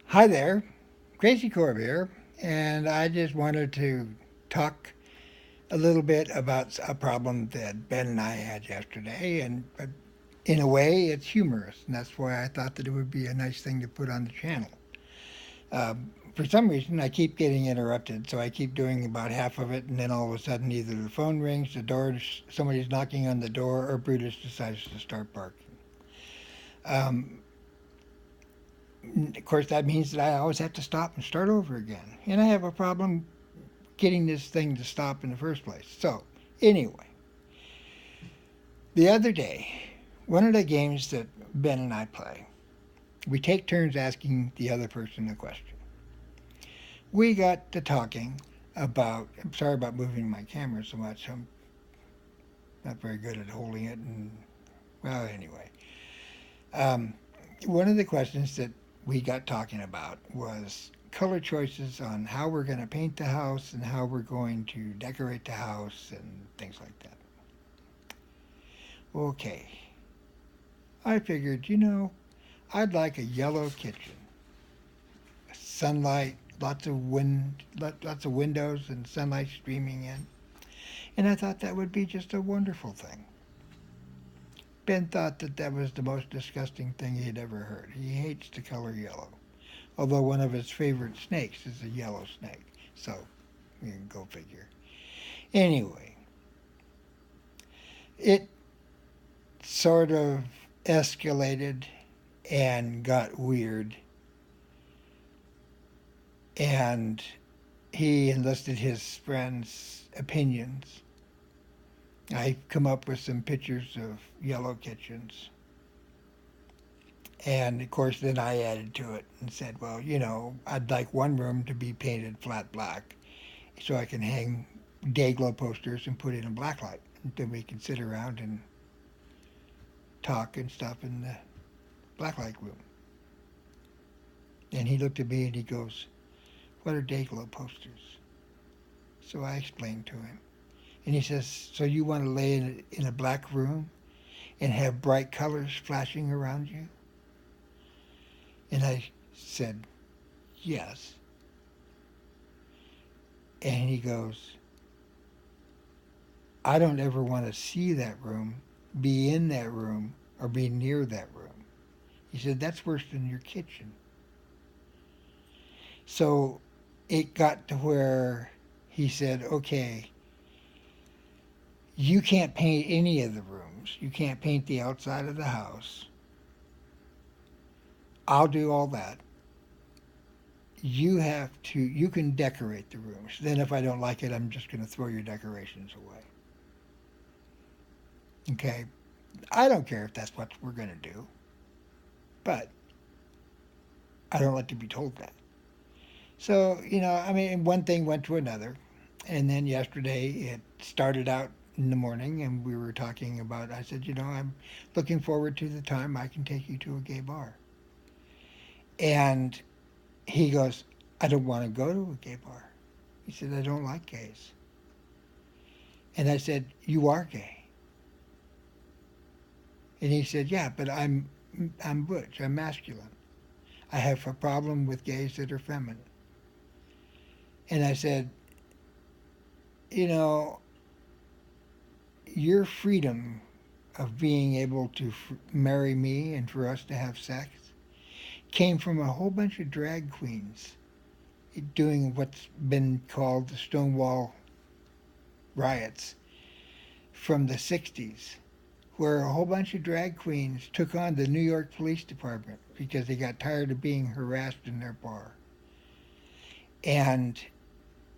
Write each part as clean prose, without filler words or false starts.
Hi there, Gracie Corb here, and I just wanted to talk a little bit about a problem that Ben and I had yesterday, and in a way, it's humorous, and that's why I thought that it would be a nice thing to put on the channel. For some reason, I keep getting interrupted, so I keep doing about half of it, and then all of a sudden, either the phone rings, the door, somebody's knocking on the door, or Brutus decides to start barking. Um, of course, that means that I always have to stop and start over again, and I have a problem getting this thing to stop in the first place. So, anyway, the other day, one of the games that Ben and I play, we take turns asking the other person a question. We got to talking about, I'm sorry about moving my camera so much, I'm not very good at holding it, and well, anyway. Um, One of the questions that we got talking about was color choices on how we're going to paint the house and how we're going to decorate the house and things like that. Okay, I figured, I'd like a yellow kitchen, sunlight, lots of lots of windows and sunlight streaming in, and I thought that would be just a wonderful thing. Ben thought that that was the most disgusting thing he'd ever heard. He hates the color yellow, although one of his favorite snakes is a yellow snake. So you can go figure. Anyway, it sort of escalated and got weird, and he enlisted his friends' opinions. I come up with some pictures of yellow kitchens. And of course, then I added to it and said, well, I'd like one room to be painted flat black so I can hang day glow posters and put in a black light. And then we can sit around and talk and stuff in the blacklight room. And he looked at me and he goes, what are day glow posters? So I explained to him. And he says, so you want to lay in a black room and have bright colors flashing around you? And I said, yes. And he goes, I don't ever want to see that room, be in that room, or be near that room. He said, that's worse than your kitchen. So it got to where he said, okay, you can't paint any of the rooms. You can't paint the outside of the house. I'll do all that. You can decorate the rooms. Then if I don't like it, I'm just going to throw your decorations away. Okay? I don't care if that's what we're going to do, but I don't like to be told that. So, I mean, one thing went to another. And then yesterday it started out in the morning and we were talking about, I said, I'm looking forward to the time I can take you to a gay bar. And he goes, I don't want to go to a gay bar. He said, I don't like gays. And I said, you are gay. And he said, yeah, but I'm butch. I'm masculine. I have a problem with gays that are feminine. And I said, you know, your freedom of being able to marry me and for us to have sex came from a whole bunch of drag queens doing what's been called the Stonewall riots from the 60s, where a whole bunch of drag queens took on the New York Police Department because they got tired of being harassed in their bar. And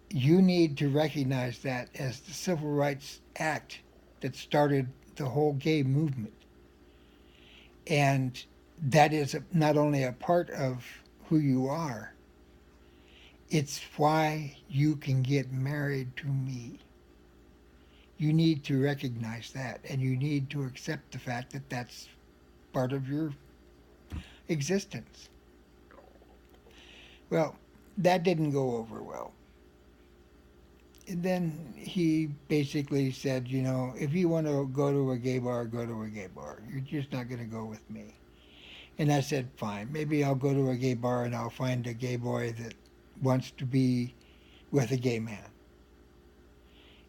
you need to recognize that as the Civil Rights Act that started the whole gay movement. And that is not only a part of who you are, it's why you can get married to me. You need to recognize that, and you need to accept the fact that that's part of your existence. Well, that didn't go over well. And then he basically said, if you want to go to a gay bar, go to a gay bar. You're just not going to go with me. And I said, fine, maybe I'll go to a gay bar and I'll find a gay boy that wants to be with a gay man.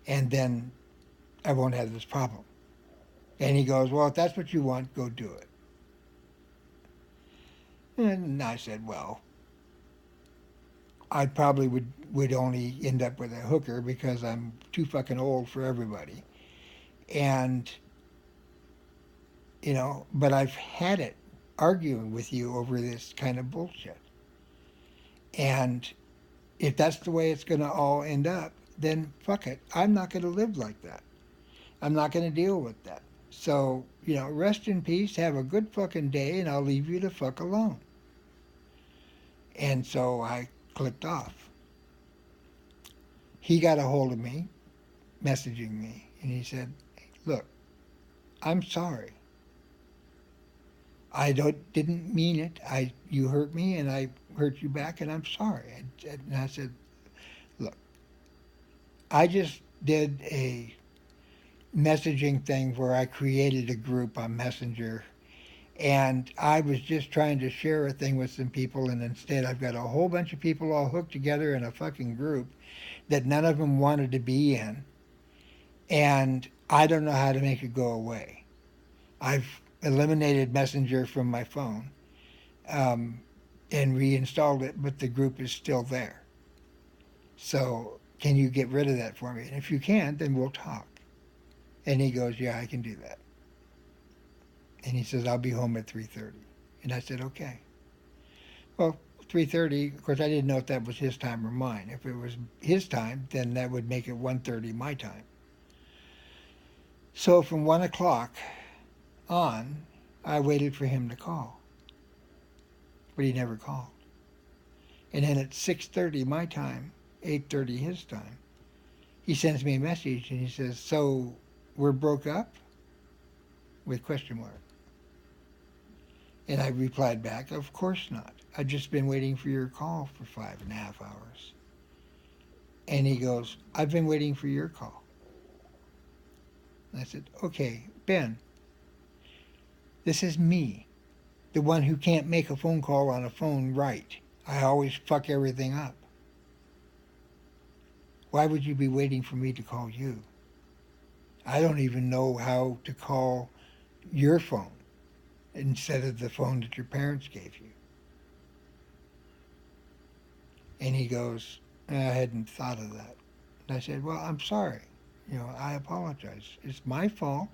And then I won't have this problem. And he goes, well, if that's what you want, go do it. And I said, well, I probably would only end up with a hooker because I'm too fucking old for everybody. And, but I've had it arguing with you over this kind of bullshit. And if that's the way it's going to all end up, then fuck it. I'm not going to live like that. I'm not going to deal with that. So, rest in peace, have a good fucking day, and I'll leave you the fuck alone. And so I clicked off. He got a hold of me, messaging me, and he said, look, I'm sorry. I didn't mean it. You hurt me, and I hurt you back, and I'm sorry. And I said, look, I just did a messaging thing where I created a group on Messenger, and I was just trying to share a thing with some people, and instead I've got a whole bunch of people all hooked together in a fucking group that none of them wanted to be in, and I don't know how to make it go away. I've eliminated Messenger from my phone and reinstalled it, but the group is still there. So can you get rid of that for me? And if you can, then we'll talk. And he goes, yeah, I can do that. And he says, I'll be home at 3:30. And I said, okay. Well, 3:30, of course, I didn't know if that was his time or mine. If it was his time, then that would make it 1:30 my time. So from 1 o'clock on, I waited for him to call. But he never called. And then at 6:30 my time, 8:30 his time, he sends me a message and he says, so we're broke up? With question mark. And I replied back, of course not. I've just been waiting for your call for 5.5 hours. And he goes, I've been waiting for your call. And I said, okay, Ben, this is me, the one who can't make a phone call on a phone right. I always fuck everything up. Why would you be waiting for me to call you? I don't even know how to call your phone instead of the phone that your parents gave you. And he goes, I hadn't thought of that. And I said, well, I'm sorry. I apologize. It's my fault.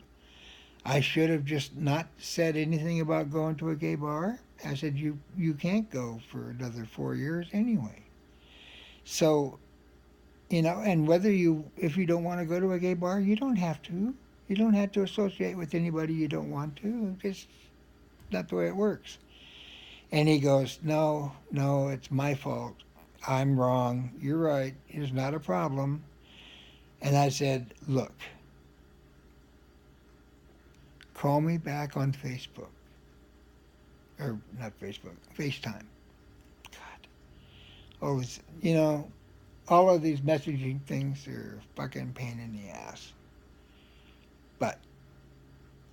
I should have just not said anything about going to a gay bar. I said, you can't go for another 4 years anyway. So, and if you don't want to go to a gay bar, you don't have to. You don't have to associate with anybody you don't want to. It's not the way it works. And he goes, no, it's my fault. I'm wrong. You're right. It's not a problem. And I said, look, call me back on Facebook. Or not Facebook, FaceTime. God. All of these messaging things are a fucking pain in the ass. But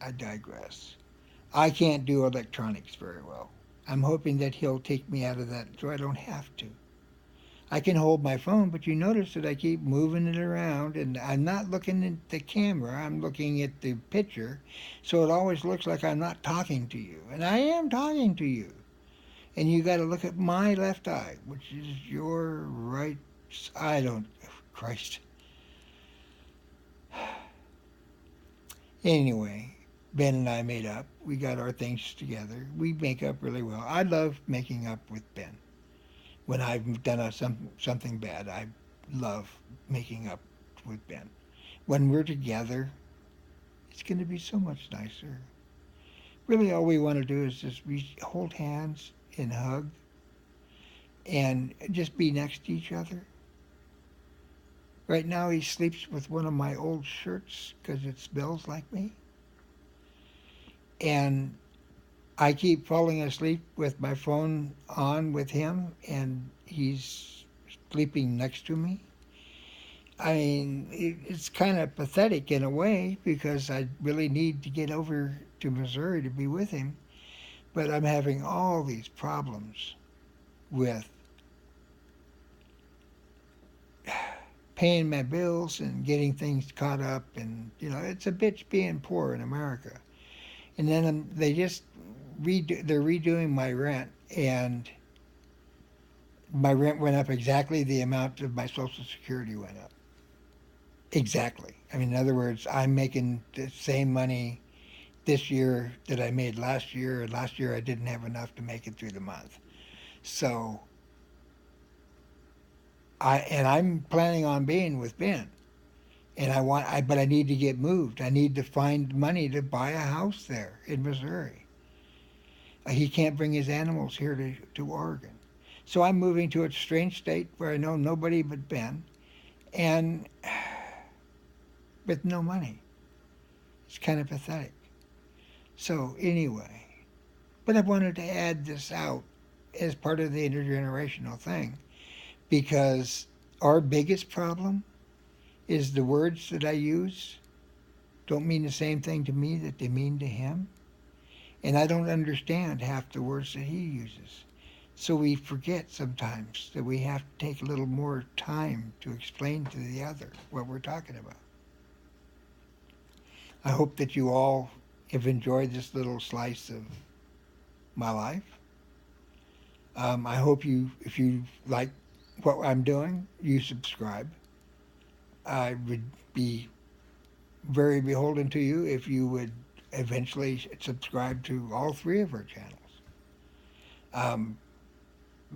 I digress. I can't do electronics very well. I'm hoping that he'll take me out of that so I don't have to. I can hold my phone, but you notice that I keep moving it around, and I'm not looking at the camera, I'm looking at the picture, so it always looks like I'm not talking to you. And I am talking to you. And you got to look at my left eye, which is your right. Christ. Anyway, Ben and I made up. We got our things together. We make up really well. I love making up with Ben. When I've done something bad, I love making up with Ben. When we're together, it's going to be so much nicer. Really, all we want to do is just hold hands and hug and just be next to each other. Right now he sleeps with one of my old shirts because it smells like me. And I keep falling asleep with my phone on with him, and he's sleeping next to me. I mean, it's kind of pathetic in a way because I really need to get over to Missouri to be with him. But I'm having all these problems with paying my bills and getting things caught up, and it's a bitch being poor in America. And then they just they're redoing my rent, and my rent went up exactly the amount of my Social Security went up. Exactly. I mean, in other words, I'm making the same money this year that I made last year, and last year I didn't have enough to make it through the month. So I'm planning on being with Ben, and but I need to get moved. I need to find money to buy a house there in Missouri. He can't bring his animals here to Oregon. So I'm moving to a strange state where I know nobody but Ben, and with no money. It's kind of pathetic. So anyway, but I wanted to add this out as part of the intergenerational thing, because our biggest problem is the words that I use don't mean the same thing to me that they mean to him. And I don't understand half the words that he uses. So we forget sometimes that we have to take a little more time to explain to the other what we're talking about. I hope that you all have enjoyed this little slice of my life. I hope if you like what I'm doing, you subscribe. I would be very beholden to you if you would eventually subscribe to all three of our channels. Um,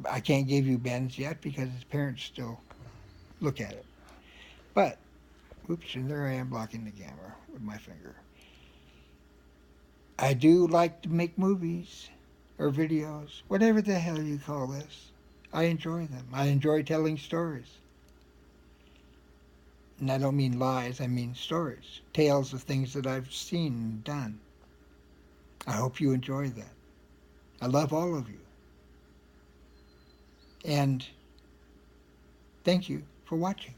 I can't give you Ben's yet because his parents still look at it. But, oops, and there I am blocking the camera with my finger. I do like to make movies or videos, whatever the hell you call this. I enjoy them. I enjoy telling stories. And I don't mean lies, I mean stories. Tales of things that I've seen and done. I hope you enjoy that. I love all of you. And thank you for watching.